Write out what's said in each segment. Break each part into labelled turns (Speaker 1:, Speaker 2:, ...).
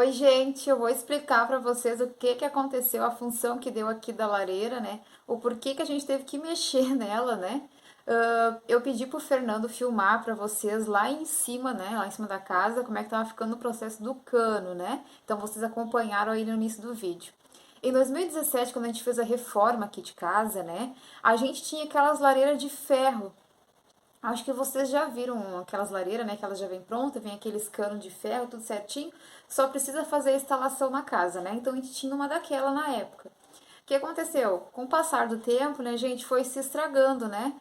Speaker 1: Oi, gente, eu vou explicar para vocês o que que aconteceu, a função que deu aqui da lareira, né? O porquê que a gente teve que mexer nela, né? Eu pedi pro Fernando filmar para vocês lá em cima, né? Lá em cima da casa, como é que tava ficando o processo do cano, né? Então vocês acompanharam aí no início do vídeo. Em 2017, quando a gente fez a reforma aqui de casa, né? A gente tinha aquelas lareiras de ferro. Acho que vocês já viram aquelas lareiras, né? Que elas já vêm pronta, vem aqueles canos de ferro, tudo certinho. Só precisa fazer a instalação na casa, né? Então a gente tinha uma daquela na época. O que aconteceu? Com o passar do tempo, né, gente, foi se estragando, né?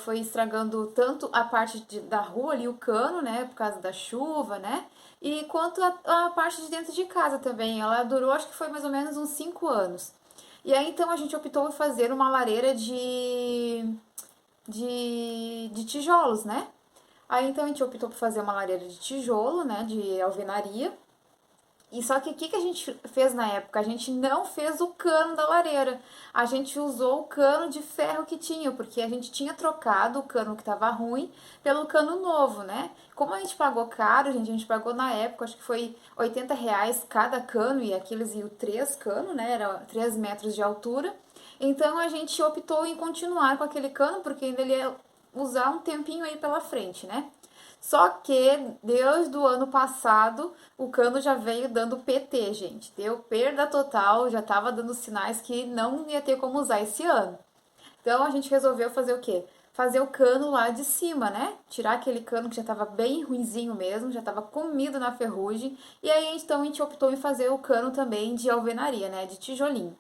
Speaker 1: Foi estragando tanto a parte da rua ali, o cano, né? Por causa da chuva, né? E quanto a parte de dentro de casa também. Ela durou, acho que foi mais ou menos uns 5 anos. E aí então a gente optou por fazer uma lareira de tijolos, né? Aí então a gente optou por fazer uma lareira de tijolo, né? De alvenaria. E só que o que a gente fez na época? A gente não fez o cano da lareira. A gente usou o cano de ferro que tinha, porque a gente tinha trocado o cano que estava ruim pelo cano novo, né? Como a gente pagou caro, gente, a gente pagou na época, acho que foi R$ 80 cada cano, e aqueles iam 3 canos, né? Era 3 metros de altura. Então a gente optou em continuar com aquele cano, porque ainda ele ia usar um tempinho aí pela frente, né? Só que desde o ano passado o cano já veio dando PT, gente. Deu perda total, já estava dando sinais que não ia ter como usar esse ano. Então a gente resolveu fazer o quê? Fazer o cano lá de cima, né? Tirar aquele cano que já estava bem ruinzinho mesmo, já estava comido na ferrugem. E aí então a gente optou em fazer o cano também de alvenaria, né? De tijolinho.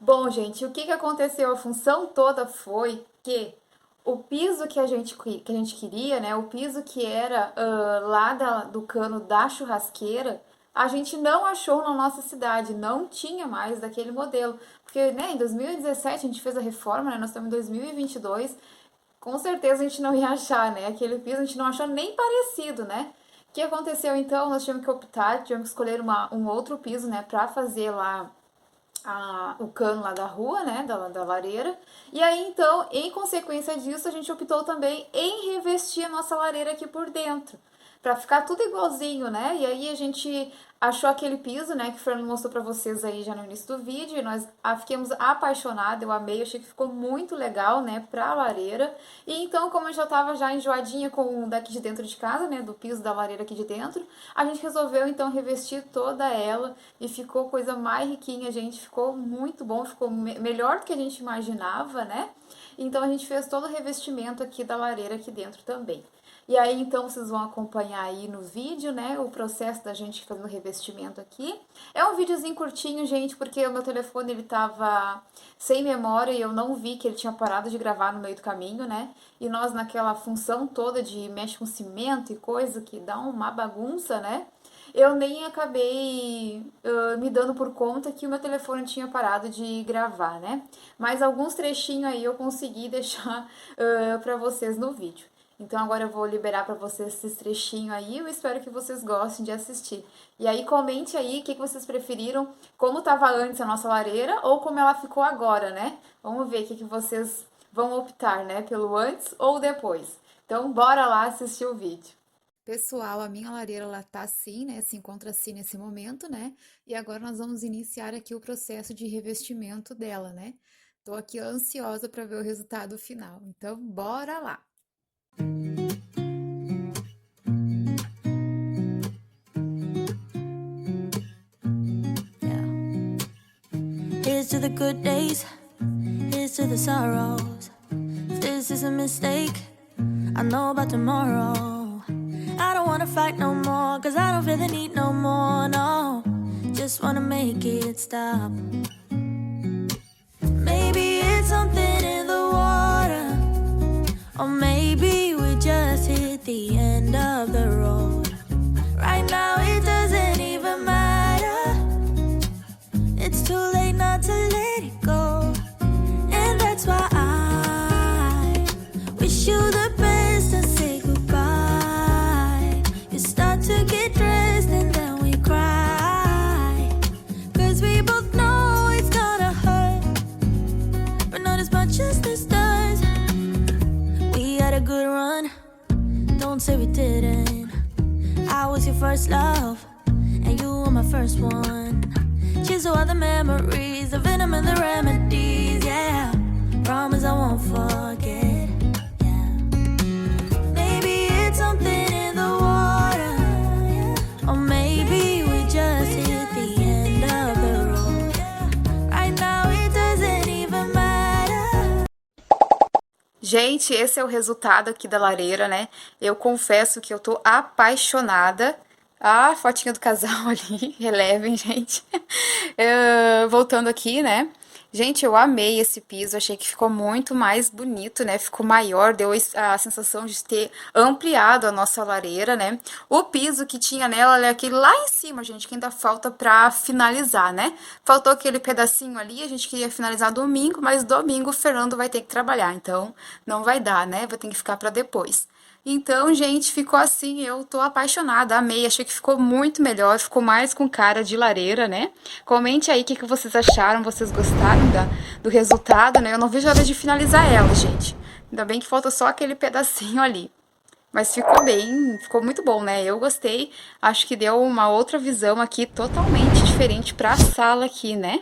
Speaker 1: Bom, gente, o que que aconteceu? A função toda foi que o piso que a gente queria, né? O piso que era lá do cano da churrasqueira, a gente não achou na nossa cidade, não tinha mais daquele modelo. Porque, né, em 2017 a gente fez a reforma, né? Nós estamos em 2022, com certeza a gente não ia achar, né? Aquele piso a gente não achou nem parecido, né? O que aconteceu então? Nós tivemos que optar, tivemos que escolher um outro piso, né, pra fazer lá o cano lá da rua, né, da lareira. E aí, então, em consequência disso, a gente optou também em revestir a nossa lareira aqui por dentro, para ficar tudo igualzinho, né? E aí a gente achou aquele piso, né, que o Fernando mostrou para vocês aí já no início do vídeo, e nós ficamos apaixonados, eu amei, achei que ficou muito legal, né, pra lareira. E então, como eu já tava já enjoadinha com o daqui de dentro de casa, né, do piso da lareira aqui de dentro, a gente resolveu então revestir toda ela e ficou coisa mais riquinha, gente, ficou muito bom, ficou melhor do que a gente imaginava, né? Então a gente fez todo o revestimento aqui da lareira aqui dentro também. E aí, então, vocês vão acompanhar aí no vídeo, né, o processo da gente fazendo o revestimento aqui. É um videozinho curtinho, gente, porque o meu telefone, ele tava sem memória e eu não vi que ele tinha parado de gravar no meio do caminho, né? E nós naquela função toda de mexe com cimento e coisa que dá uma bagunça, né? Eu nem acabei me dando por conta que o meu telefone tinha parado de gravar, né? Mas alguns trechinhos aí eu consegui deixar para vocês no vídeo. Então agora eu vou liberar para vocês esses trechinhos aí, eu espero que vocês gostem de assistir. E aí comente aí o que vocês preferiram, como estava antes a nossa lareira ou como ela ficou agora, né? Vamos ver o que vocês vão optar, né? Pelo antes ou depois. Então bora lá assistir o vídeo. Pessoal, a minha lareira ela tá assim, né? Se encontra assim nesse momento, né? E agora nós vamos iniciar aqui o processo de revestimento dela, né? Tô aqui ansiosa para ver o resultado final. Então bora lá.
Speaker 2: Here's to the good days, here's to the sorrows. If this is a mistake, I know about tomorrow. I don't wanna fight no more, cause I don't feel the need no more, no. Just wanna make it stop. Maybe it's something in the water, or maybe we just hit the end of the road. Right now it doesn't even matter, it's too late not to let it go. And that's why I wish you the best and say goodbye. You start to get dressed and then we cry, cause we both know it's gonna hurt, but not as much as this does. We had a good run, don't say we didn't. I was your first love, and you for my first one. Cheers to all the memories, the venom and the remedies, yeah. Promise I won't forget, yeah. Maybe it's something in the water, or maybe we just hit the end of the road. Right now it doesn't even matter.
Speaker 1: Gente, esse é o resultado aqui da lareira, né? Eu confesso que eu tô apaixonada. Ah, fotinha do casal ali, relevem, gente. Voltando aqui, né? Gente, eu amei esse piso, achei que ficou muito mais bonito, né? Ficou maior, deu a sensação de ter ampliado a nossa lareira, né? O piso que tinha nela é aquele lá em cima, gente, que ainda falta pra finalizar, né? Faltou aquele pedacinho ali, a gente queria finalizar domingo, mas domingo o Fernando vai ter que trabalhar, então não vai dar, né? Vai ter que ficar pra depois. Então, gente, ficou assim, eu tô apaixonada, amei, achei que ficou muito melhor, ficou mais com cara de lareira, né? Comente aí o que vocês acharam, vocês gostaram do resultado, né? Eu não vejo a hora de finalizar ela, gente. Ainda bem que falta só aquele pedacinho ali. Mas ficou bem, ficou muito bom, né? Eu gostei, acho que deu uma outra visão aqui totalmente diferente pra sala aqui, né?